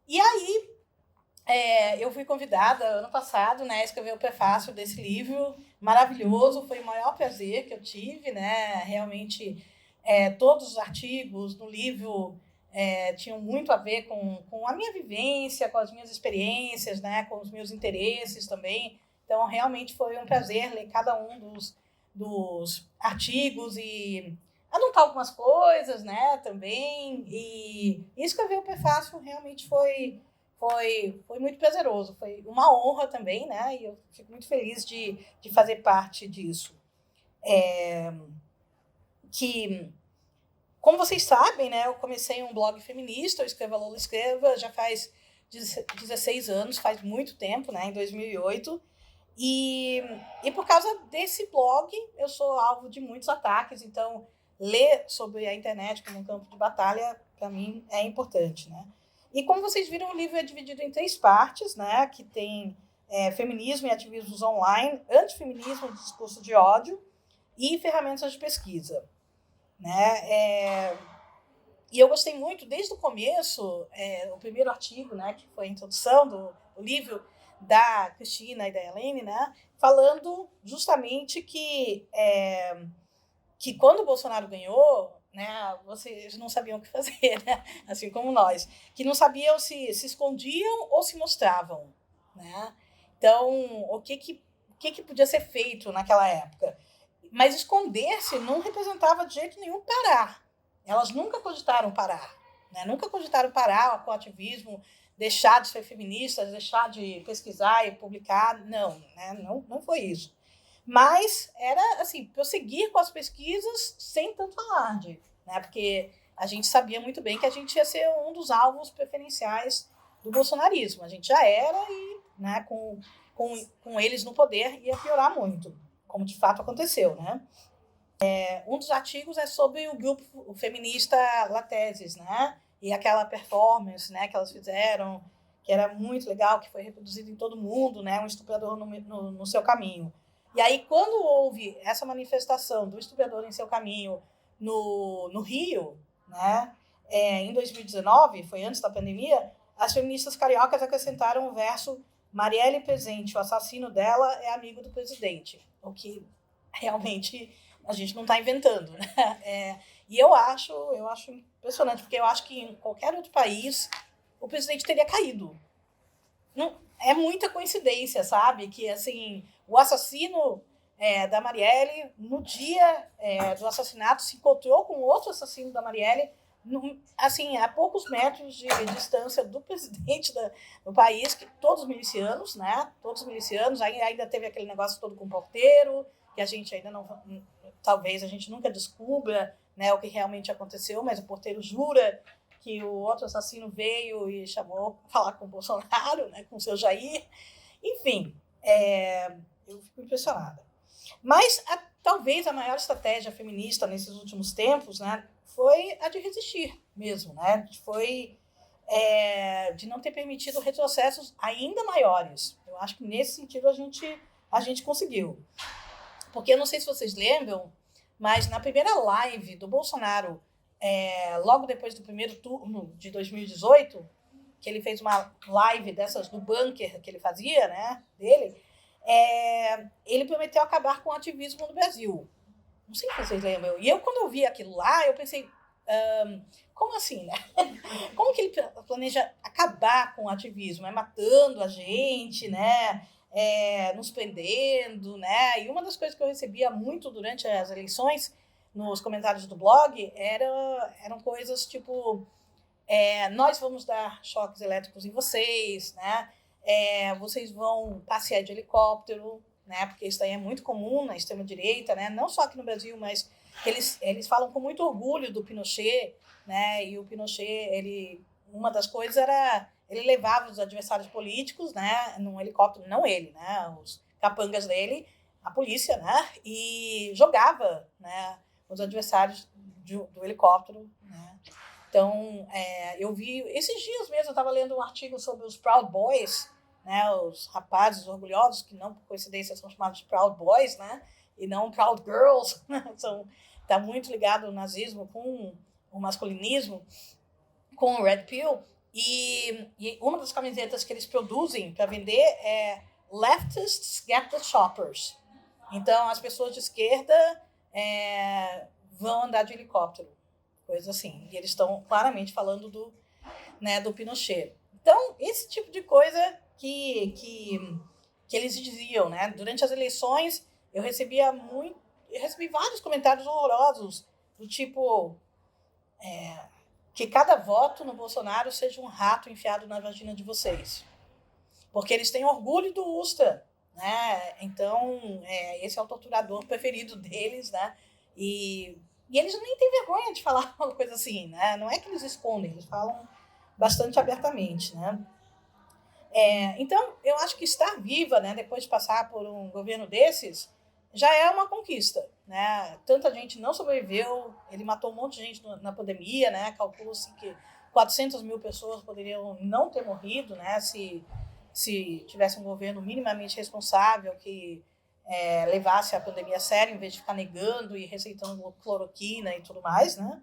E aí, eu fui convidada ano passado, né, a escrever o prefácio desse livro maravilhoso. Foi o maior prazer que eu tive, né? Realmente, todos os artigos no livro tinham muito a ver com a minha vivência, com as minhas experiências, né, com os meus interesses também. Então, realmente foi um prazer ler cada um dos artigos e anotar algumas coisas, né, também. E escrever o prefácio realmente foi muito prazeroso, foi uma honra também, né? E eu fico muito feliz de fazer parte disso. Que, como vocês sabem, né, eu comecei um blog feminista, eu escrevo a Lola Escreva, já faz 16 anos, faz muito tempo, né, em 2008. E por causa desse blog, eu sou alvo de muitos ataques, então ler sobre a internet como um campo de batalha, para mim, é importante, né? E como vocês viram, o livro é dividido em 3 partes, né? Que tem feminismo e ativismos online, antifeminismo, discurso de ódio e ferramentas de pesquisa, né? E eu gostei muito, desde o começo, o primeiro artigo, né, que foi a introdução do livro, da Cristina e da Helene, né, falando justamente que quando o Bolsonaro ganhou, né, vocês não sabiam o que fazer, né, assim como nós, que não sabiam se escondiam ou se mostravam, né? Então, o que podia ser feito naquela época? Mas esconder-se não representava de jeito nenhum parar. Elas nunca cogitaram parar, né? Nunca cogitaram parar com o ativismo, deixar de ser feministas, deixar de pesquisar e publicar. Não, né? Não foi isso. Mas era assim, prosseguir com as pesquisas sem tanto alarde, né? Porque a gente sabia muito bem que a gente ia ser um dos alvos preferenciais do bolsonarismo. A gente já era e, né, com eles no poder ia piorar muito, como de fato aconteceu, né? Um dos artigos é sobre o grupo feminista Lateses, né? E aquela performance, né, que elas fizeram, que era muito legal, que foi reproduzido em todo mundo, né? Um estuprador no seu caminho. E aí, quando houve essa manifestação do estuprador em seu caminho no Rio, né? Em 2019, foi antes da pandemia, as feministas cariocas acrescentaram o verso: Marielle presente, o assassino dela é amigo do presidente. O que realmente a gente não está inventando, né? E eu acho impressionante, porque eu acho que em qualquer outro país o presidente teria caído. Não, é muita coincidência, sabe? Que assim, o assassino da Marielle, no dia do assassinato, se encontrou com outro assassino da Marielle, assim, a poucos metros de distância do presidente do país, que todos milicianos, né? Todos milicianos, ainda teve aquele negócio todo com o porteiro, que a gente ainda não, talvez a gente nunca descubra, né, o que realmente aconteceu, mas o porteiro jura que o outro assassino veio e chamou para falar com o Bolsonaro, né, com o seu Jair. Enfim, eu fico impressionada. Mas talvez a maior estratégia feminista nesses últimos tempos, né, foi a de resistir mesmo, né? Foi de não ter permitido retrocessos ainda maiores. Eu acho que nesse sentido a gente conseguiu. Porque eu não sei se vocês lembram, mas na primeira live do Bolsonaro, logo depois do primeiro turno de 2018, que ele fez uma live dessas do bunker que ele fazia, né, dele, ele prometeu acabar com o ativismo no Brasil. Não sei se vocês lembram. E eu, quando eu vi aquilo lá, eu pensei, como assim, né? Como que ele planeja acabar com o ativismo? Matando a gente, né? Nos prendendo, né? E uma das coisas que eu recebia muito durante as eleições, nos comentários do blog, eram coisas tipo: nós vamos dar choques elétricos em vocês, né? Vocês vão passear de helicóptero, né? Porque isso aí é muito comum na extrema-direita, né? Não só aqui no Brasil, mas eles falam com muito orgulho do Pinochet, né? E o Pinochet, uma das coisas era ele levava os adversários políticos, né, num helicóptero, não ele, né, os capangas dele, a polícia, né, e jogava, né, os adversários do helicóptero, né. Então, eu vi esses dias mesmo, eu estava lendo um artigo sobre os Proud Boys, né, os rapazes orgulhosos, que não por coincidência são chamados de Proud Boys, né, e não Proud Girls, está muito ligado o nazismo com o masculinismo, com o Red Pill. E uma das camisetas que eles produzem para vender é Leftists Get the Shoppers. Então, as pessoas de esquerda vão andar de helicóptero, coisa assim. E eles estão claramente falando do Pinochet. Então, esse tipo de coisa que eles diziam, né? Durante as eleições, eu recebi vários comentários horrorosos, do tipo que cada voto no Bolsonaro seja um rato enfiado na vagina de vocês. Porque eles têm orgulho do Ustra, né? Então, esse é o torturador preferido deles, né? E eles nem têm vergonha de falar uma coisa assim, né? Não é que eles escondem, eles falam bastante abertamente, né? Então, eu acho que estar viva, né, depois de passar por um governo desses, já é uma conquista, né? Tanta gente não sobreviveu, ele matou um monte de gente na pandemia, né? Calcula-se que 400 mil pessoas poderiam não ter morrido, né? Se tivesse um governo minimamente responsável que levasse a pandemia a sério, em vez de ficar negando e receitando cloroquina e tudo mais, né?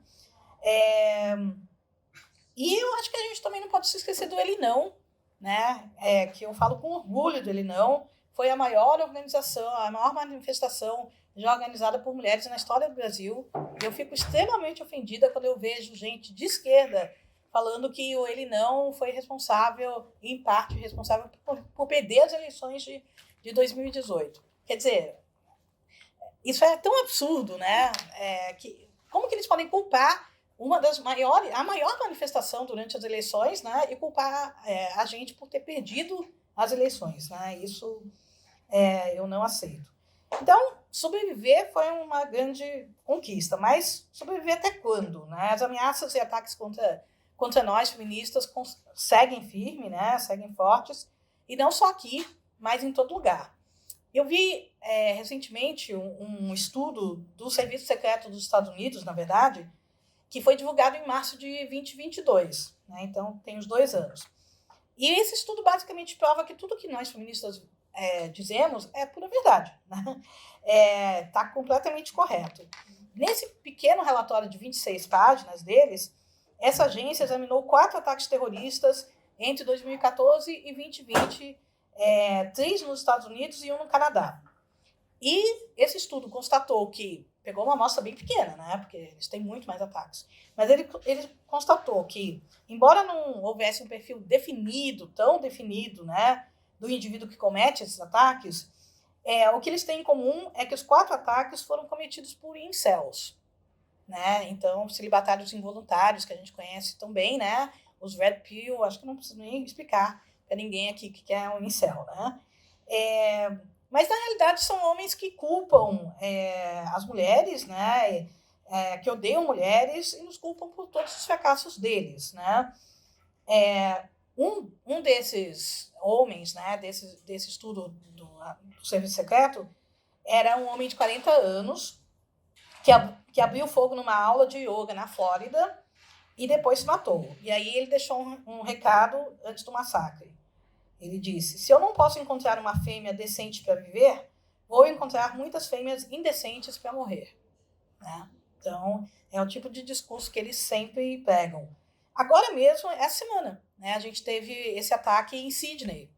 E eu acho que a gente também não pode se esquecer do Ele Não, né? Que eu falo com orgulho do Ele Não. Foi a maior organização, a maior manifestação já organizada por mulheres na história do Brasil. Eu fico extremamente ofendida quando eu vejo gente de esquerda falando que o Ele Não foi responsável, em parte responsável por perder as eleições de 2018. Quer dizer, isso é tão absurdo, né? Como que eles podem culpar a maior manifestação durante as eleições, né? E culpar a gente por ter perdido as eleições, né? Isso eu não aceito. Então, sobreviver foi uma grande conquista, mas sobreviver até quando, né? As ameaças e ataques contra nós, feministas, seguem firmes, né? Seguem fortes, e não só aqui, mas em todo lugar. Eu vi recentemente um estudo do Serviço Secreto dos Estados Unidos, na verdade, que foi divulgado em março de 2022, né? Então tem os 2 anos. E esse estudo basicamente prova que tudo que nós feministas dizemos é pura verdade, né? Está completamente correto. Nesse pequeno relatório de 26 páginas deles, essa agência examinou 4 ataques terroristas entre 2014 e 2020, 3 nos Estados Unidos e 1 no Canadá. E esse estudo constatou que, pegou uma amostra bem pequena, né, porque eles têm muito mais ataques, mas ele constatou que, embora não houvesse um perfil definido, tão definido, né, do indivíduo que comete esses ataques, o que eles têm em comum é que os 4 ataques foram cometidos por incels, né, então celibatários involuntários, que a gente conhece tão bem, né, os Red Pill, acho que não preciso nem explicar para ninguém aqui o que é um incel, né. Mas, na realidade, são homens que culpam as mulheres, né, que odeiam mulheres e nos culpam por todos os fracassos deles, né. Um desses homens, né, desse estudo do Serviço Secreto, era um homem de 40 anos que abriu fogo numa aula de yoga na Flórida e depois se matou. E aí ele deixou um recado antes do massacre. Ele disse: se eu não posso encontrar uma fêmea decente para viver, vou encontrar muitas fêmeas indecentes para morrer. Né? Então, é o tipo de discurso que eles sempre pregam. Agora mesmo, essa semana, né, a gente teve esse ataque em Sydney,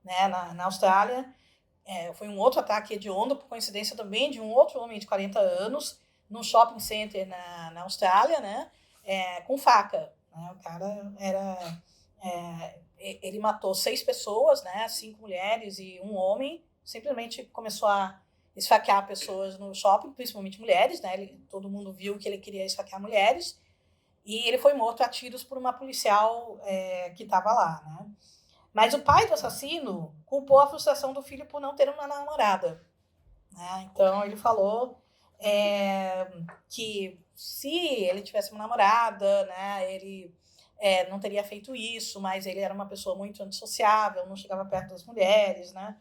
né, na Austrália. Foi um outro ataque hediondo, por coincidência também, de um outro homem de 40 anos, num shopping center na Austrália, né, com faca. Né? O cara ele matou 6 pessoas, né, 5 mulheres e 1 homem, simplesmente começou a esfaquear pessoas no shopping, principalmente mulheres, né, todo mundo viu que ele queria esfaquear mulheres, e ele foi morto a tiros por uma policial que estava lá, né. Mas o pai do assassino culpou a frustração do filho por não ter uma namorada, né. Então ele falou que se ele tivesse uma namorada, né, ele não teria feito isso, mas ele era uma pessoa muito antissociável, não chegava perto das mulheres, né?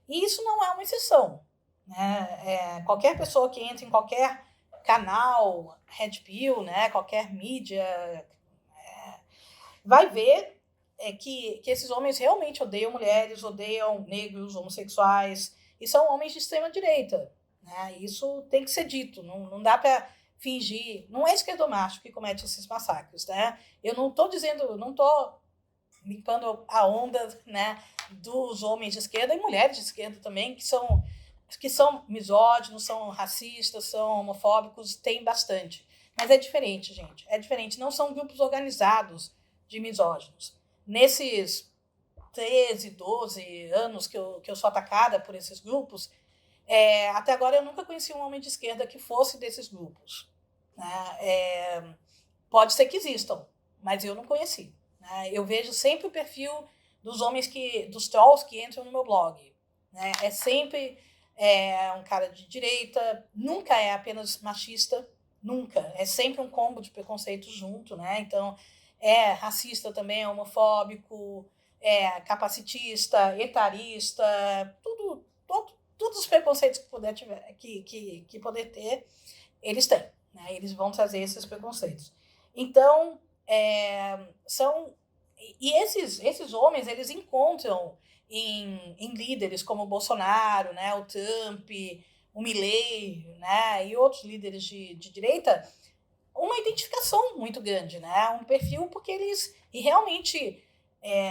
E isso não é uma exceção, né? Qualquer pessoa que entra em qualquer canal, Red Pill, né, qualquer mídia, vai ver que esses homens realmente odeiam mulheres, odeiam negros, homossexuais, e são homens de extrema direita, né? Isso tem que ser dito, não dá para fingir, não é esquerdomacho que comete esses massacres, né? Eu não estou dizendo, não estou limpando a onda, né, dos homens de esquerda e mulheres de esquerda também, que são misóginos, são racistas, são homofóbicos, tem bastante. Mas é diferente, gente. É diferente. Não são grupos organizados de misóginos. Nesses 13, 12 anos que eu sou atacada por esses grupos, até agora eu nunca conheci um homem de esquerda que fosse desses grupos. Né? Pode ser que existam, mas eu não conheci. Né? Eu vejo sempre o perfil dos homens dos trolls que entram no meu blog. Né? É sempre um cara de direita, nunca é apenas machista, nunca. É sempre um combo de preconceitos junto, né? Então, é racista também, é homofóbico, é capacitista, etarista, todos os preconceitos que poder ter, eles têm. Né? Eles vão trazer esses preconceitos. Então, são... E esses homens, eles encontram em líderes como o Bolsonaro, né, o Trump, o Milei, né, e outros líderes de direita, uma identificação muito grande, né, um perfil, porque eles realmente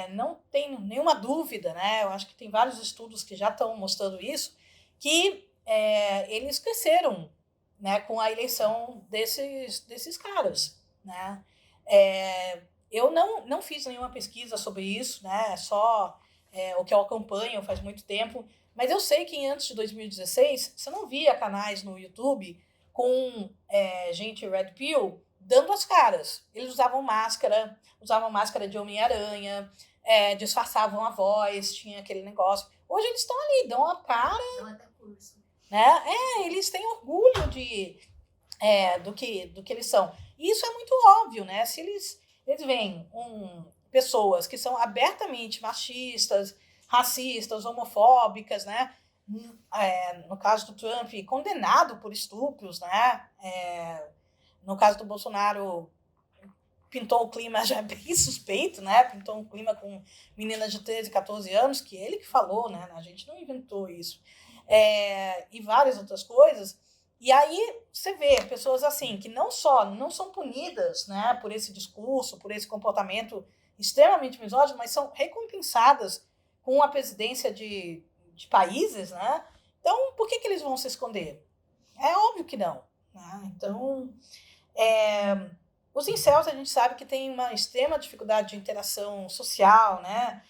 não tem nenhuma dúvida, né, eu acho que tem vários estudos que já estão mostrando isso, que eles cresceram, né, com a eleição desses caras, né. Eu não fiz nenhuma pesquisa sobre isso, né, só o que eu acompanho faz muito tempo, mas eu sei que antes de 2016 você não via canais no YouTube com gente Red Pill dando as caras. Eles usavam máscara de Homem-Aranha, disfarçavam a voz, tinha aquele negócio. Hoje eles estão ali, dão a cara. Dão até curso. Né? Eles têm orgulho do que eles são. E isso é muito óbvio, né? Se eles veem pessoas que são abertamente machistas, racistas, homofóbicas, né? No caso do Trump, condenado por estupros, né? No caso do Bolsonaro, pintou o clima já bem suspeito, né? Pintou um clima com meninas de 13, 14 anos, que ele que falou, né? A gente não inventou isso. E várias outras coisas. E aí você vê pessoas assim, que não são punidas, né, por esse discurso, por esse comportamento extremamente misógino, mas são recompensadas com a presidência de países, né? Então, por que eles vão se esconder? É óbvio que não. Né? Então, os incels, a gente sabe que tem uma extrema dificuldade de interação social, né?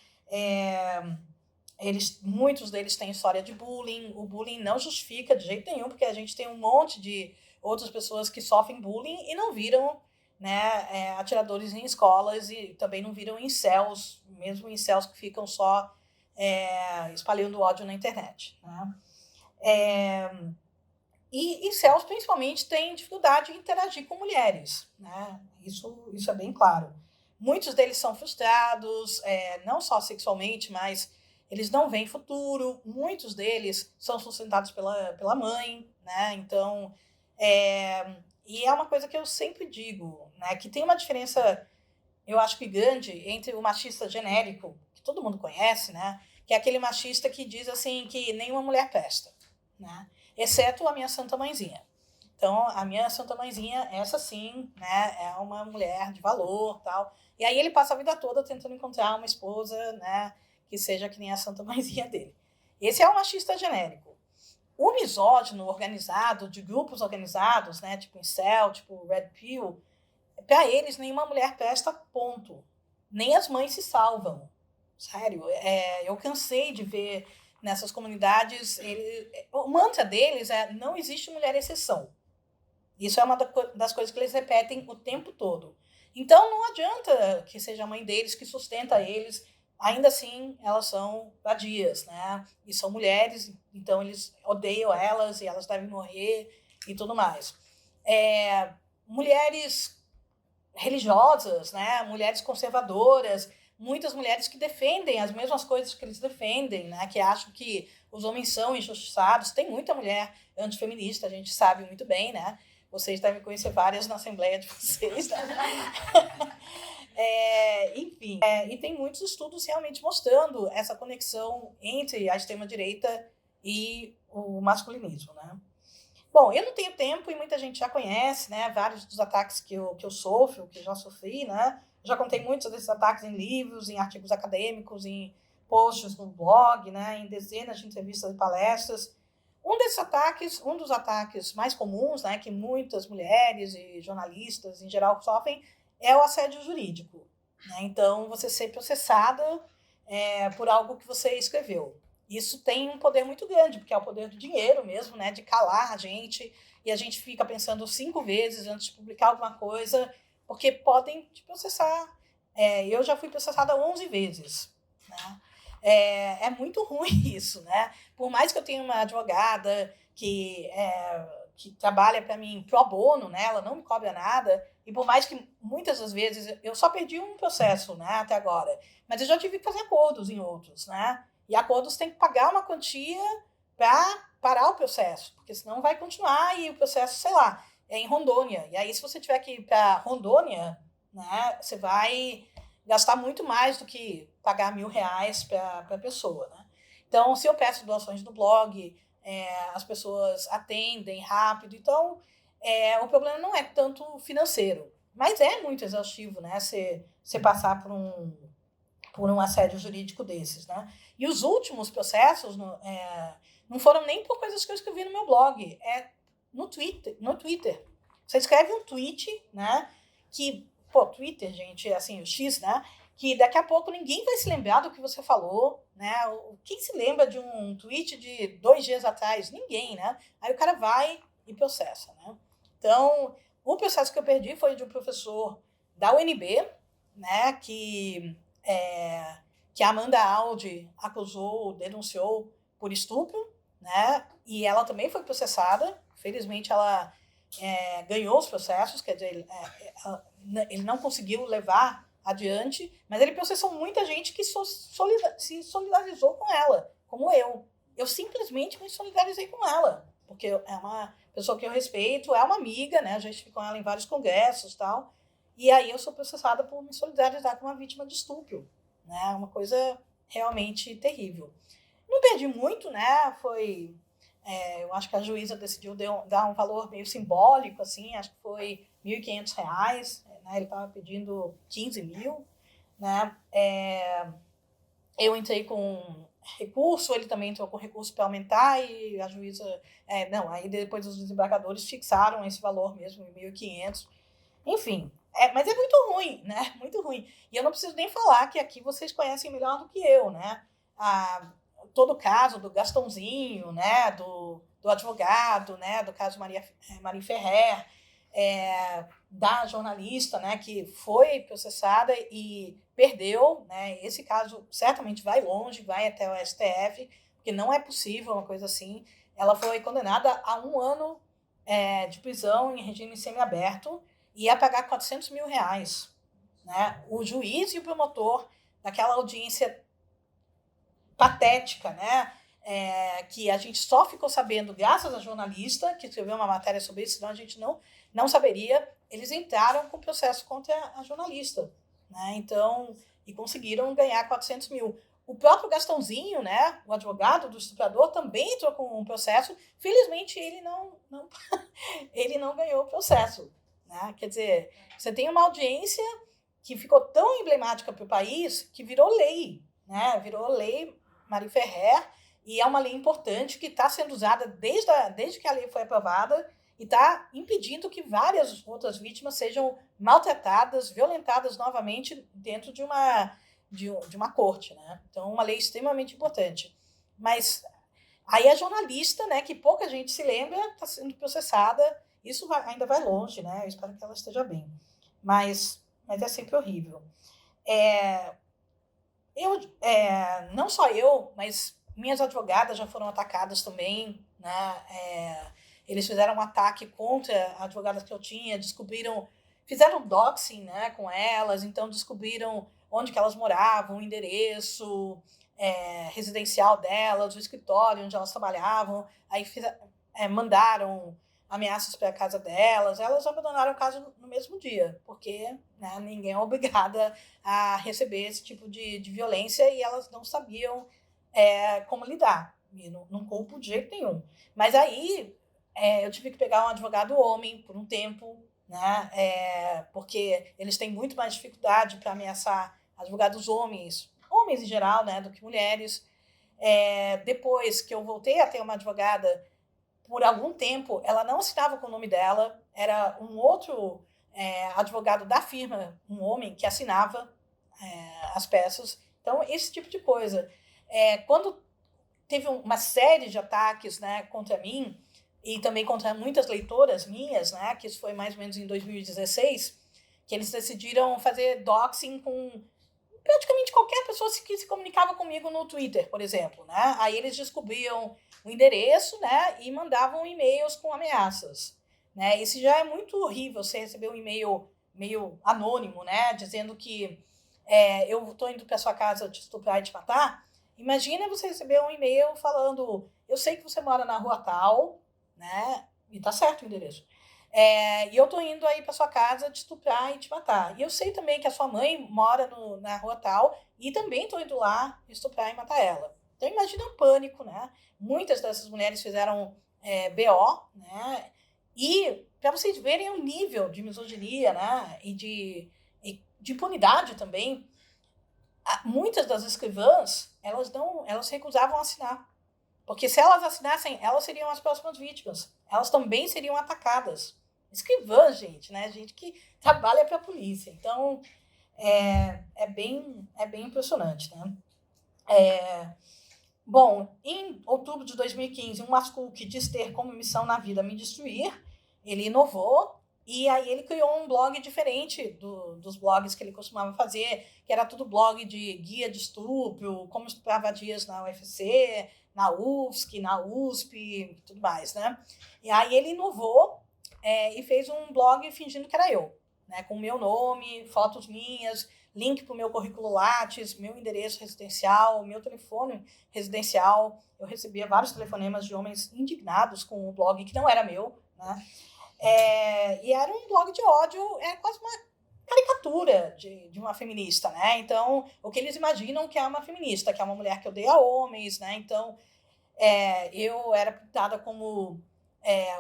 Muitos deles têm história de bullying. O bullying não justifica de jeito nenhum, porque a gente tem um monte de outras pessoas que sofrem bullying e não viram, né, atiradores em escolas e também não viram incels, mesmo incels que ficam só espalhando ódio na internet. Né? E incels, principalmente, têm dificuldade em interagir com mulheres. Né? Isso é bem claro. Muitos deles são frustrados, não só sexualmente, mas eles não veem futuro. Muitos deles são sustentados pela mãe. Né? Então, e é uma coisa que eu sempre digo, né? Que tem uma diferença, eu acho que grande, entre o machista genérico, que todo mundo conhece, né? Que é aquele machista que diz assim que nenhuma mulher presta, né? Exceto a minha santa mãezinha. Então, a minha santa mãezinha, essa sim, né, é uma mulher de valor, tal. E aí ele passa a vida toda tentando encontrar uma esposa, né, que seja que nem a santa mãezinha dele. Esse é o machista genérico. O misógino organizado, de grupos organizados, né, tipo incel, tipo Red Pill, para eles nenhuma mulher presta, ponto. Nem as mães se salvam. Sério, eu cansei de ver nessas comunidades, o mantra deles é não existe mulher exceção. Isso é uma das coisas que eles repetem o tempo todo. Então, não adianta que seja a mãe deles que sustenta eles, ainda assim, elas são vadias, né? E são mulheres, então eles odeiam elas e elas devem morrer e tudo mais. Mulheres religiosas, né? Mulheres conservadoras, muitas mulheres que defendem as mesmas coisas que eles defendem, né? Que acham que os homens são injustiçados. Tem muita mulher antifeminista, a gente sabe muito bem, né? Vocês devem conhecer várias na Assembleia de vocês. Né? Enfim, e tem muitos estudos realmente mostrando essa conexão entre a extrema-direita e o masculinismo, né? Bom, eu não tenho tempo e muita gente já conhece, né? Vários dos ataques que eu sofro, que já sofri, né? já contei muitos desses ataques em livros, em artigos acadêmicos, em posts no blog, né, em dezenas de entrevistas e palestras. Um dos ataques mais comuns, né, que muitas mulheres e jornalistas em geral sofrem, é o assédio jurídico. Né? Então, você ser processada por algo que você escreveu. Isso tem um poder muito grande, porque é o poder do dinheiro mesmo, né, de calar a gente, e a gente fica pensando 5 vezes antes de publicar alguma coisa, porque podem te processar. Eu já fui processada 11 vezes. Né? É muito ruim isso, né? Por mais que eu tenha uma advogada que trabalha para mim pro bono, né? Ela não me cobra nada, e por mais que muitas das vezes eu só perdi um processo, né, até agora, mas eu já tive que fazer acordos em outros, né? E acordos tem que pagar uma quantia para parar o processo, porque senão vai continuar e o processo, sei lá, é em Rondônia. E aí, se você tiver que ir para Rondônia, né, você vai gastar muito mais do que pagar R$1.000 para a pessoa. Né? Então, se eu peço doações no blog, as pessoas atendem rápido. Então, o problema não é tanto financeiro, mas é muito exaustivo, né? Você passar por um assédio jurídico desses, né? E os últimos processos não foram nem por coisas que eu escrevi no meu blog, no Twitter. Você escreve um tweet, né? Que, Twitter, gente, assim, o X, né? Que daqui a pouco ninguém vai se lembrar do que você falou, né? Quem se lembra de um tweet de 2 dias atrás? Ninguém, né? Aí o cara vai e processa, né? Então, o processo que eu perdi foi de um professor da UNB, né? Que a Amanda Aldi denunciou por estupro, né? E ela também foi processada. Felizmente, ela ganhou os processos, quer dizer, ele não conseguiu levar adiante, mas ele processou muita gente que se solidarizou com ela, como eu. Eu simplesmente me solidarizei com ela, porque é uma pessoa que eu respeito, é uma amiga, né? A gente ficou com ela em vários congressos e tal, e aí eu sou processada por me solidarizar com uma vítima de estupro, né? Uma coisa realmente terrível. Não perdi muito, né? Eu acho que a juíza decidiu dar um valor meio simbólico, assim, acho que foi R$1.500, né? Ele estava pedindo 15 mil, né? Eu entrei com recurso, ele também entrou com recurso para aumentar, e a juíza... aí depois os desembargadores fixaram esse valor mesmo, 1.500. Enfim, mas é muito ruim, né? Muito ruim. E eu não preciso nem falar que aqui vocês conhecem melhor do que eu, né? Todo o caso do Gastãozinho, né? Do advogado, né? Do caso Maria Ferrer, da jornalista, né? Que foi processada e perdeu, né? Esse caso certamente vai longe, vai até o STF, porque não é possível uma coisa assim. Ela foi condenada a 1 ano de prisão em regime semiaberto, ia pagar R$400 mil. Né? O juiz e o promotor daquela audiência patética, né? Que a gente só ficou sabendo graças à jornalista, que escreveu uma matéria sobre isso, senão a gente não saberia. Eles entraram com processo contra a jornalista. Né? Então, e conseguiram ganhar R$400 mil. O próprio Gastãozinho, né, o advogado do estuprador, também entrou com um processo. Felizmente, ele não ganhou o processo. Né? Quer dizer, você tem uma audiência que ficou tão emblemática para o país que virou lei. Né? Virou lei Maria Ferrer, e é uma lei importante que está sendo usada desde que a lei foi aprovada e está impedindo que várias outras vítimas sejam maltratadas, violentadas novamente dentro de uma corte. Né? Então, uma lei extremamente importante. Mas aí a jornalista, né, que pouca gente se lembra, está sendo processada. Isso ainda vai longe, né? Eu espero que ela esteja bem. Mas é sempre horrível. Não só eu, mas minhas advogadas já foram atacadas também, né? Eles fizeram um ataque contra a advogada que eu tinha, fizeram doxing, né, com elas, então descobriram onde que elas moravam, o endereço residencial delas, o escritório onde elas trabalhavam, aí mandaram ameaças para a casa delas. Elas abandonaram o caso no mesmo dia, porque, né, ninguém é obrigada a receber esse tipo de violência, e elas não sabiam como lidar. E não culpo de jeito nenhum. Mas aí eu tive que pegar um advogado homem por um tempo, né? Porque eles têm muito mais dificuldade para ameaçar advogados homens em geral, né, do que mulheres. Depois que eu voltei a ter uma advogada, por algum tempo, ela não assinava com o nome dela, era um outro advogado da firma, um homem, que assinava as peças. Então, esse tipo de coisa. Quando teve uma série de ataques, né, contra mim, e também contra muitas leitoras minhas, né, que isso foi mais ou menos em 2016, que eles decidiram fazer doxing com praticamente qualquer pessoa que se comunicava comigo no Twitter, por exemplo, né? Aí eles descobriam o endereço, né, e mandavam e-mails com ameaças, né? Isso já é muito horrível, você receber um e-mail meio anônimo, né, dizendo que eu estou indo para sua casa te estuprar e te matar. Imagina você receber um e-mail falando: eu sei que você mora na rua tal, né? E tá certo o endereço. E eu tô indo aí para sua casa te estuprar e te matar. E eu sei também que a sua mãe mora na rua tal e também tô indo lá estuprar e matar ela. Então imagina o pânico, né? Muitas dessas mulheres fizeram BO, né? E para vocês verem o nível de misoginia, né? E de impunidade também, muitas das escrivãs, elas recusavam assinar. Porque se elas assinassem, elas seriam as próximas vítimas. Elas também seriam atacadas. Escrivã, gente, né? Gente que trabalha para a polícia. Então, bem impressionante, né? Bom, em outubro de 2015, um Mascoul que diz ter como missão na vida me destruir, ele inovou e aí ele criou um blog diferente dos blogs que ele costumava fazer, que era tudo blog de guia de estupro, como estuprar vadias na UFC, na UFSC, na USP e tudo mais, né? E aí ele inovou e fez um blog fingindo que era eu, né? Com o meu nome, fotos minhas, link para o meu currículo Lattes, meu endereço residencial, meu telefone residencial. Eu recebia vários telefonemas de homens indignados com o blog que não era meu, né? E era um blog de ódio, quase uma caricatura de uma feminista, né? Então, o que eles imaginam que é uma feminista, que é uma mulher que odeia homens, né? Então, eu era pintada como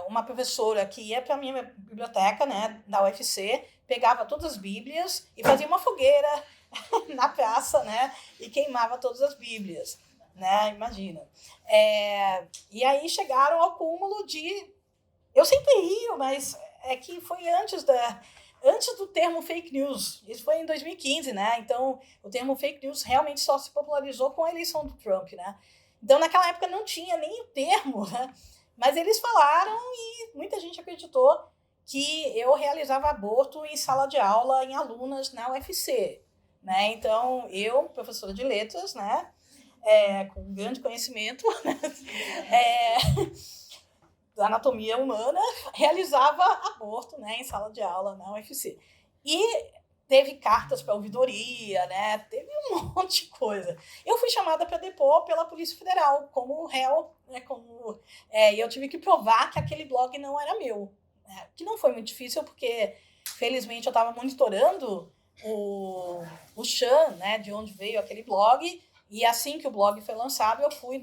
uma professora que ia para a minha biblioteca, né, da UFC, pegava todas as bíblias e fazia uma fogueira na praça, né, e queimava todas as bíblias, né? Imagina. E aí chegaram ao cúmulo de... Eu sempre rio, mas é que foi antes do termo fake news. Isso foi em 2015, né? Então, o termo fake news realmente só se popularizou com a eleição do Trump, né? Então, naquela época não tinha nem o termo, né? Mas eles falaram e muita gente acreditou que eu realizava aborto em sala de aula em alunas na UFC, né? Então, eu, professora de letras, né? Com grande conhecimento, né? Da anatomia humana, realizava aborto, né, em sala de aula na UFC. E teve cartas para ouvidoria, né, teve um monte de coisa. Eu fui chamada para depor pela Polícia Federal como réu, né, e eu tive que provar que aquele blog não era meu, né, que não foi muito difícil, porque, felizmente, eu estava monitorando o Chan, né, de onde veio aquele blog, e assim que o blog foi lançado, eu fui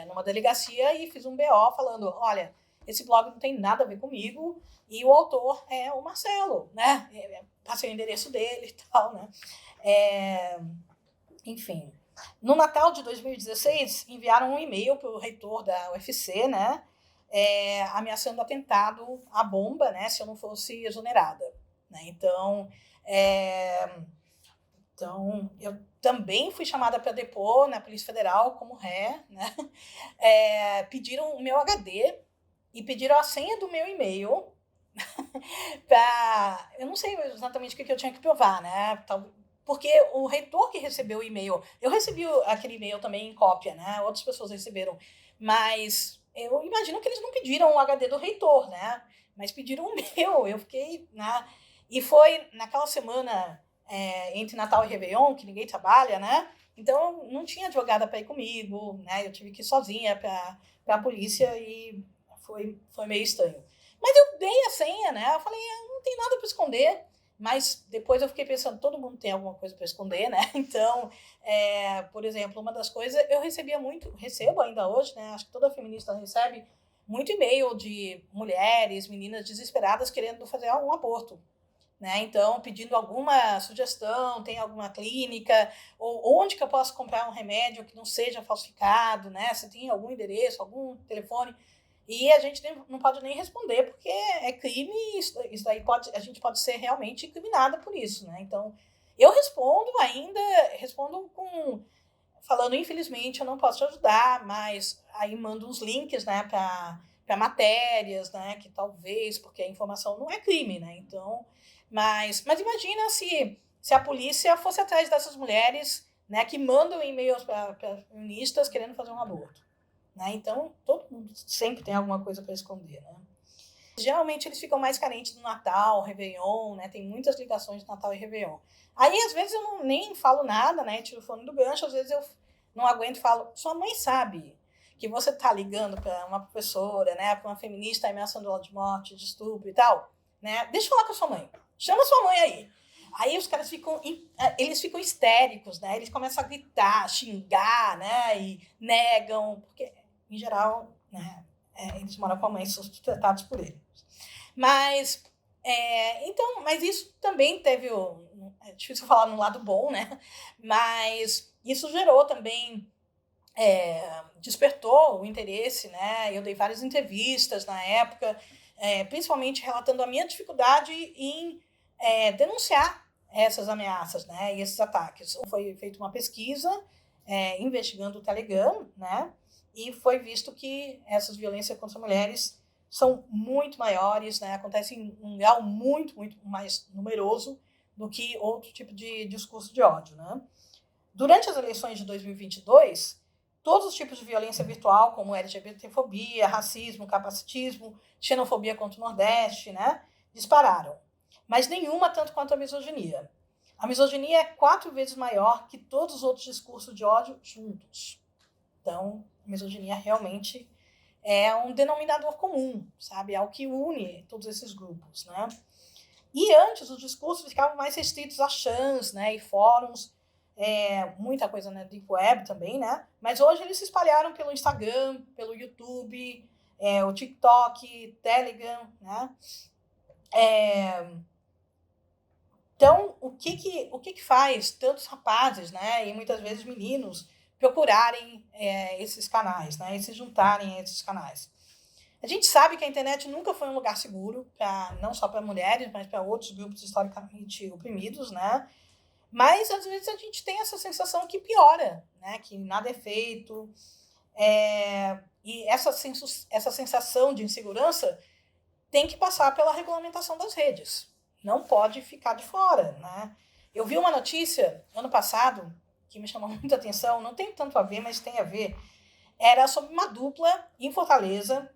numa delegacia e fiz um BO falando: olha, esse blog não tem nada a ver comigo e o autor é o Marcelo, né? Passei o endereço dele e tal, né? Enfim. No Natal de 2016, enviaram um e-mail para o reitor da UFC, né? Ameaçando atentado à bomba, né? Se eu não fosse exonerada, né? Então, eu também fui chamada para depor na Polícia Federal como ré, né? Pediram o meu HD e pediram a senha do meu e-mail para... Eu não sei exatamente o que eu tinha que provar, né? Porque o reitor que recebeu o e-mail... Eu recebi aquele e-mail também em cópia, né? Outras pessoas receberam. Mas eu imagino que eles não pediram o HD do reitor, né? Mas pediram o meu. Eu fiquei... né? E foi naquela semana... entre Natal e Réveillon, que ninguém trabalha, né? Então, não tinha advogada para ir comigo, né? Eu tive que ir sozinha para a polícia e foi meio estranho. Mas eu dei a senha, né? Eu falei, não tem nada para esconder. Mas depois eu fiquei pensando, todo mundo tem alguma coisa para esconder, né? Então, por exemplo, uma das coisas, eu recebo ainda hoje, né? Acho que toda feminista recebe muito e-mail de mulheres, meninas desesperadas querendo fazer um aborto, né? Então, pedindo alguma sugestão, tem alguma clínica, ou onde que eu posso comprar um remédio que não seja falsificado, né? Se tem algum endereço, algum telefone. E a gente não pode nem responder, porque é crime, isso daí a gente pode ser realmente incriminada por isso, né? Então, eu respondo falando, infelizmente, eu não posso te ajudar, mas aí mando uns links, né, para matérias, né, que talvez, porque a informação não é crime, né? Então, mas imagina se a polícia fosse atrás dessas mulheres, né, que mandam e-mails para feministas querendo fazer um aborto, né? Então, todo mundo sempre tem alguma coisa para esconder, né? Geralmente eles ficam mais carentes no Natal, Réveillon, né? Tem muitas ligações de Natal e Réveillon. Aí, às vezes, eu nem falo nada, né? Tiro o fone do gancho, às vezes eu não aguento e falo, sua mãe sabe que você tá ligando para uma professora, né? Para uma feminista ameaçando ela de morte, de estupro e tal, né? Deixa eu falar com a sua mãe. Chama sua mãe aí. Aí os caras eles ficam histéricos, né? Eles começam a gritar, xingar, né? E negam, porque, em geral, né? Eles moram com a mãe, são tratados por ele. Mas, mas isso também teve, é difícil falar no lado bom, né? Mas isso gerou também, despertou o interesse, né? Eu dei várias entrevistas na época, principalmente relatando a minha dificuldade em denunciar essas ameaças, né? E esses ataques. Foi feita uma pesquisa investigando o Telegram, né? E foi visto que essas violências contra mulheres são muito maiores, né? Acontecem em um grau muito, muito mais numeroso do que outro tipo de discurso de ódio, né? Durante as eleições de 2022, todos os tipos de violência virtual, como LGBTfobia, racismo, capacitismo, xenofobia contra o Nordeste, né? Dispararam. Mas nenhuma tanto quanto a misoginia. A misoginia é 4 vezes maior que todos os outros discursos de ódio juntos. Então, a misoginia realmente é um denominador comum, sabe? É o que une todos esses grupos, né? E antes, os discursos ficavam mais restritos a chans, né? E fóruns, muita coisa na Deep Web também, né? Mas hoje eles se espalharam pelo Instagram, pelo YouTube, o TikTok, Telegram, né? Então, o que faz tantos rapazes, né? E muitas vezes meninos procurarem esses canais, né, e se juntarem a esses canais. A gente sabe que a internet nunca foi um lugar seguro, não só para mulheres, mas para outros grupos historicamente oprimidos, né? Mas, às vezes, a gente tem essa sensação que piora, né? Que nada é feito. E essa sensação de insegurança tem que passar pela regulamentação das redes. Não pode ficar de fora, né? Eu vi uma notícia, ano passado, que me chamou muita atenção, não tem tanto a ver, mas tem a ver, era sobre uma dupla em Fortaleza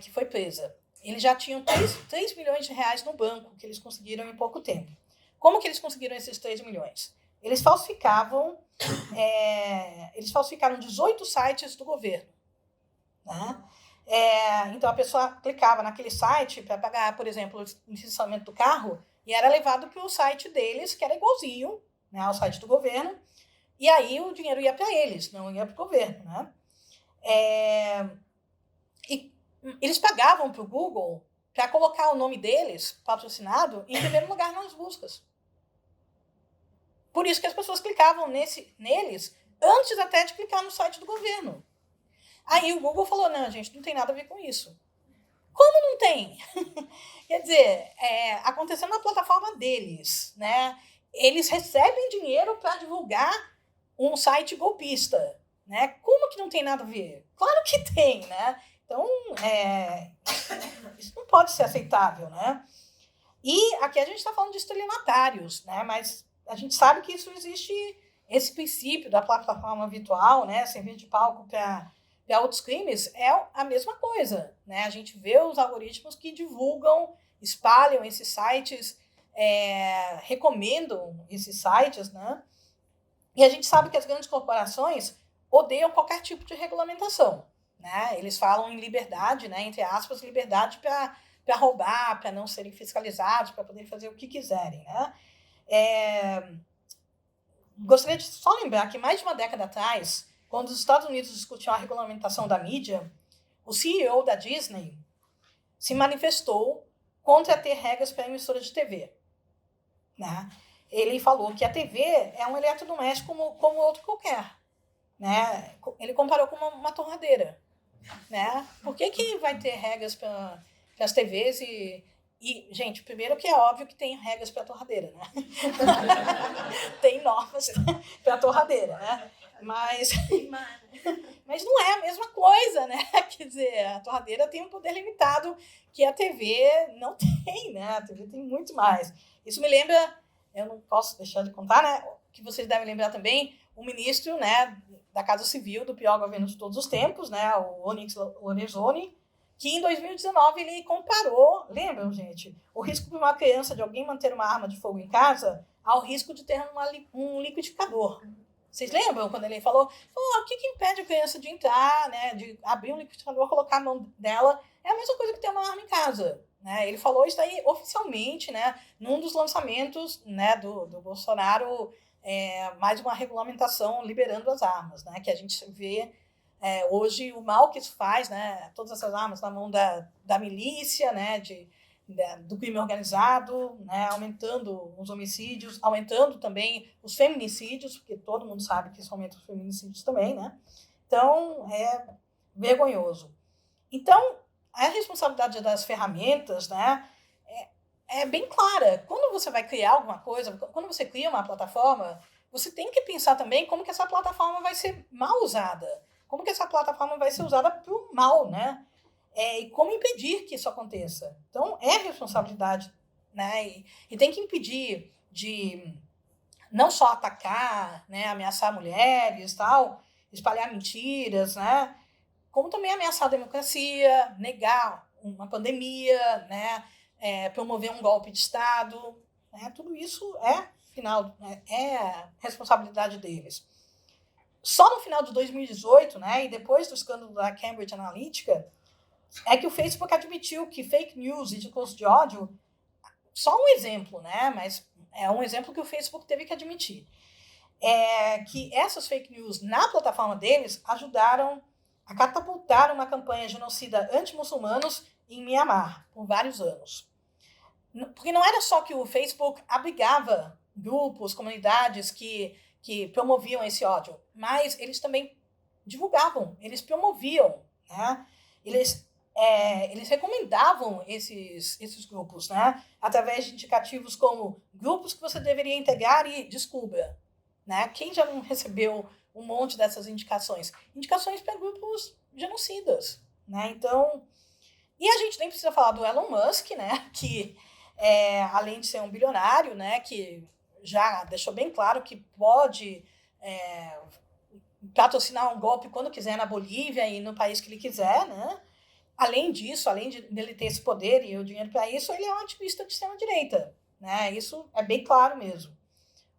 que foi presa. Eles já tinham 3 milhões de reais no banco, que eles conseguiram em pouco tempo. Como que eles conseguiram esses 3 milhões? Eles falsificaram 18 sites do governo, né? Então, a pessoa clicava naquele site para pagar, por exemplo, o licenciamento do carro, e era levado para o site deles, que era igualzinho, né, ao site do governo, e aí o dinheiro ia para eles, não ia para o governo, né? E eles pagavam para o Google para colocar o nome deles, patrocinado, em primeiro lugar nas buscas. Por isso que as pessoas clicavam neles antes até de clicar no site do governo. Aí o Google falou, não, gente, não tem nada a ver com isso. Como não tem? Quer dizer, acontecendo na plataforma deles, né? Eles recebem dinheiro para divulgar um site golpista, né? Como que não tem nada a ver? Claro que tem, né? Então, isso não pode ser aceitável, né? E aqui a gente está falando de estelionatários, né? Mas a gente sabe que isso existe, esse princípio da plataforma virtual, né? Servir de palco para outros crimes, é a mesma coisa, né? A gente vê os algoritmos que divulgam, espalham esses sites, recomendam esses sites, né? E a gente sabe que as grandes corporações odeiam qualquer tipo de regulamentação, né? Eles falam em liberdade, né? Entre aspas, liberdade para roubar, para não serem fiscalizados, para poderem fazer o que quiserem, né? Gostaria de só lembrar que mais de uma década atrás, quando os Estados Unidos discutiam a regulamentação da mídia, o CEO da Disney se manifestou contra ter regras para emissora de TV. Né? Ele falou que a TV é um eletrodoméstico como outro qualquer. Né? Ele comparou com uma torradeira. Né? Por que vai ter regras para as TVs e, gente, primeiro que é óbvio que tem regras para a torradeira, né? Tem normas para a torradeira, né? Mas não é a mesma coisa, né? Quer dizer, a torradeira tem um poder limitado que a TV não tem, né? A TV tem muito mais. Isso me lembra, eu não posso deixar de contar, né? Que vocês devem lembrar também, o ministro, né, da Casa Civil do pior governo de todos os tempos, né, o Onyx Lorenzoni, que em 2019 ele comparou, lembram, gente, o risco para uma criança de alguém manter uma arma de fogo em casa ao risco de ter um liquidificador. Vocês lembram quando ele falou, o que impede a criança de entrar, né, de abrir um liquidificador, colocar a mão dela? É a mesma coisa que ter uma arma em casa. Né? Ele falou isso aí oficialmente, né, num dos lançamentos, né, do Bolsonaro, mais uma regulamentação liberando as armas, né, que a gente vê hoje o mal que isso faz, né, todas essas armas na mão da milícia, né, do crime organizado, né, aumentando os homicídios, aumentando também os feminicídios, porque todo mundo sabe que isso aumenta os feminicídios também, né? Então, é vergonhoso. Então, a responsabilidade das ferramentas, né, é bem clara. Quando você vai criar alguma coisa, quando você cria uma plataforma, você tem que pensar também como que essa plataforma vai ser mal usada, como que essa plataforma vai ser usada para o mal, né? E como impedir que isso aconteça. Então, é responsabilidade, né? E tem que impedir de não só atacar, né, ameaçar mulheres, tal, espalhar mentiras, né? Como também ameaçar a democracia, negar uma pandemia, né? Promover um golpe de Estado. Né? Tudo isso é responsabilidade deles. Só no final de 2018, né, e depois do escândalo da Cambridge Analytica, é que o Facebook admitiu que fake news e discurso de ódio, só um exemplo, né, mas é um exemplo que o Facebook teve que admitir, que essas fake news na plataforma deles ajudaram a catapultar uma campanha genocida anti-muçulmanos em Mianmar por vários anos. Porque não era só que o Facebook abrigava grupos, comunidades que promoviam esse ódio, mas eles também divulgavam, eles promoviam, né? Eles recomendavam esses grupos, né? Através de indicativos como grupos que você deveria integrar e descubra. Né? Quem já não recebeu um monte dessas indicações? Indicações para grupos genocidas. Né? Então, e a gente nem precisa falar do Elon Musk, né? Que, além de ser um bilionário, né? Que já deixou bem claro que pode patrocinar um golpe quando quiser na Bolívia e no país que ele quiser, né? Além disso, além dele ter esse poder e o dinheiro para isso, ele é um ativista de extrema-direita. Né? Isso é bem claro mesmo.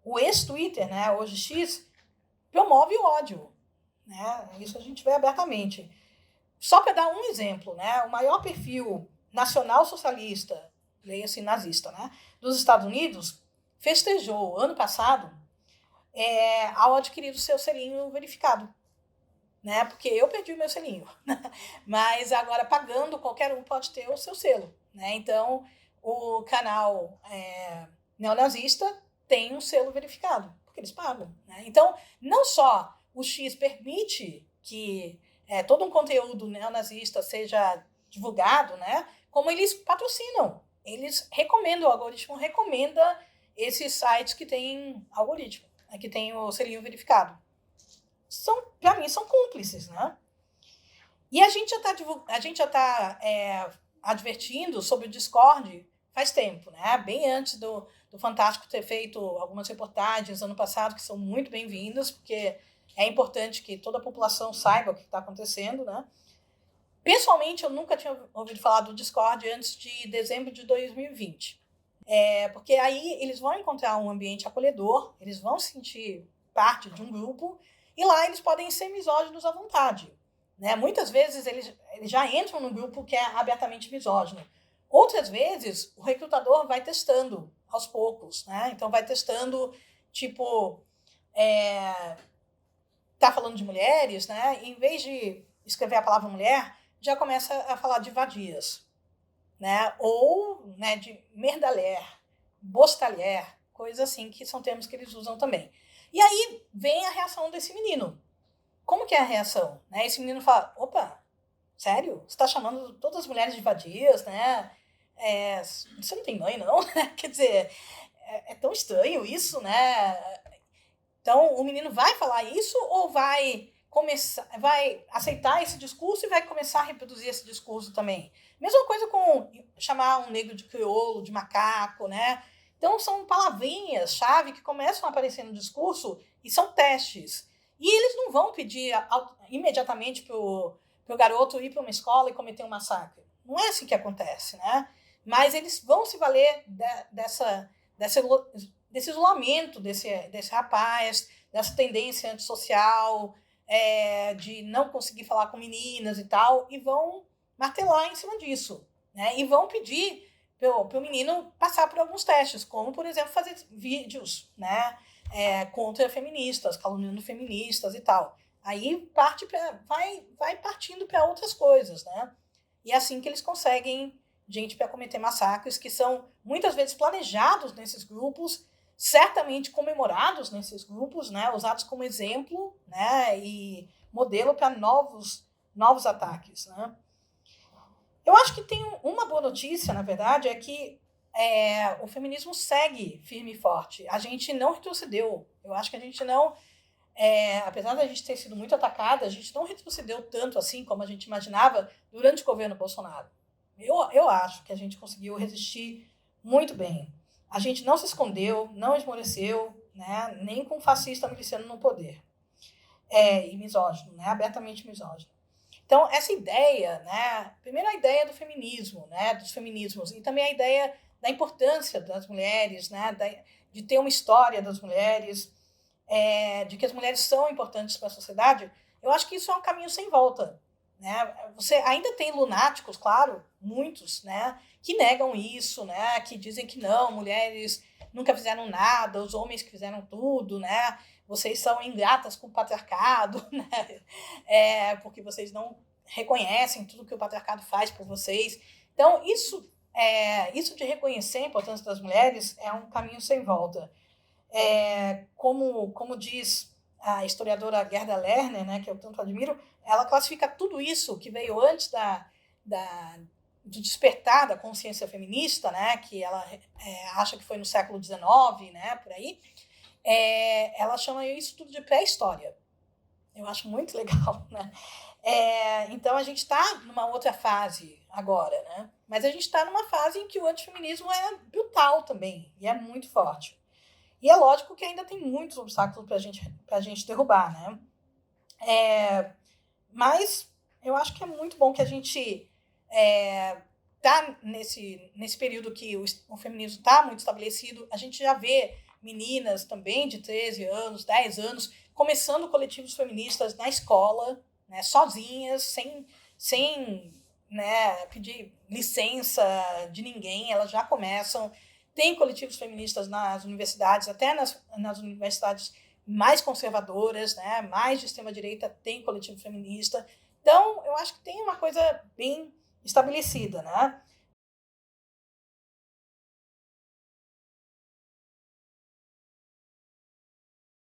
O ex-Twitter, né, hoje X, promove o ódio. Né? Isso a gente vê abertamente. Só para dar um exemplo, né, o maior perfil nacional-socialista, leia-se nazista, né, dos Estados Unidos, festejou ano passado ao adquirir o seu selinho verificado. Né? Porque eu perdi o meu selinho. Mas agora, pagando, qualquer um pode ter o seu selo. Né? Então, o canal neonazista tem um selo verificado, porque eles pagam. Né? Então, não só o X permite que todo um conteúdo neonazista seja divulgado, né? Como eles patrocinam. Eles recomendam, o algoritmo recomenda esses sites que têm algoritmo, que tem o selinho verificado. Para mim, são cúmplices, né? E a gente já está advertindo sobre o Discord faz tempo, né? Bem antes do Fantástico ter feito algumas reportagens ano passado, que são muito bem-vindas, porque é importante que toda a população saiba o que está acontecendo, né? Pessoalmente, eu nunca tinha ouvido falar do Discord antes de dezembro de 2020. Porque aí eles vão encontrar um ambiente acolhedor, eles vão se sentir parte de um grupo, e lá eles podem ser misóginos à vontade. Né? Muitas vezes eles já entram num grupo que é abertamente misógino. Outras vezes, o recrutador vai testando aos poucos. Né? Então, vai testando, tipo, tá falando de mulheres, né? Em vez de escrever a palavra mulher, já começa a falar de vadias, né? Ou, né, de merdalher, bostalher, coisas assim, que são termos que eles usam também. E aí vem a reação desse menino. Como que é a reação? Né? Esse menino fala, opa, sério? Você está chamando todas as mulheres de vadias, né? Você não tem mãe, não? Quer dizer, é tão estranho isso, né? Então, o menino vai falar isso ou vai aceitar esse discurso e vai começar a reproduzir esse discurso também? Mesma coisa com chamar um negro de crioulo, de macaco, né? Então, são palavrinhas-chave que começam a aparecer no discurso e são testes. E eles não vão pedir imediatamente para o garoto ir para uma escola e cometer um massacre. Não é assim que acontece, né? Mas eles vão se valer desse isolamento desse rapaz, dessa tendência antissocial, de não conseguir falar com meninas e tal, e vão martelar em cima disso, né? E vão pedir para o menino passar por alguns testes, como, por exemplo, fazer vídeos, né? Contra feministas, caluniando feministas e tal. Aí vai partindo para outras coisas, né? E é assim que eles conseguem gente para cometer massacres que são muitas vezes planejados nesses grupos, certamente comemorados nesses grupos, né, usados como exemplo, né, e modelo para novos ataques, né. Eu acho que tem uma boa notícia, na verdade, é que o feminismo segue firme e forte. A gente não retrocedeu. Eu acho que a gente não, apesar da gente ter sido muito atacada, a gente não retrocedeu tanto assim como a gente imaginava durante o governo Bolsonaro. Eu acho que a gente conseguiu resistir muito bem. A gente não se escondeu, não esmoreceu, né, nem com um fascista miliciano no poder. E misógino, né, abertamente misógino. Então, essa ideia, né, primeiro a ideia do feminismo, né, dos feminismos, e também a ideia da importância das mulheres, né, de ter uma história das mulheres, de que as mulheres são importantes para a sociedade, eu acho que isso é um caminho sem volta. Né? Você ainda tem lunáticos, claro, muitos, né, que negam isso, né, que dizem que não, mulheres nunca fizeram nada, os homens que fizeram tudo, né, vocês são ingratas com o patriarcado, né, porque vocês não reconhecem tudo que o patriarcado faz por vocês. Então, isso de reconhecer a importância das mulheres é um caminho sem volta. Como diz a historiadora Gerda Lerner, né, que eu tanto admiro, ela classifica tudo isso que veio antes do despertar da consciência feminista, né, que ela acha que foi no século XIX, né, por aí, ela chama isso tudo de pré-história. Eu acho muito legal, né? Então, a gente está numa outra fase agora, né? Mas a gente está numa fase em que o antifeminismo é brutal também, e é muito forte. E é lógico que ainda tem muitos obstáculos para a gente derrubar, né? Mas eu acho que é muito bom que a gente está nesse período que o feminismo está muito estabelecido. A gente já vê meninas também de 13 anos, 10 anos, começando coletivos feministas na escola, né, sozinhas, sem né, pedir licença de ninguém, elas já começam. Tem coletivos feministas nas universidades, até nas universidades mais conservadoras, né, mais de extrema-direita, tem coletivo feminista. Então, eu acho que tem uma coisa bem estabelecida, né?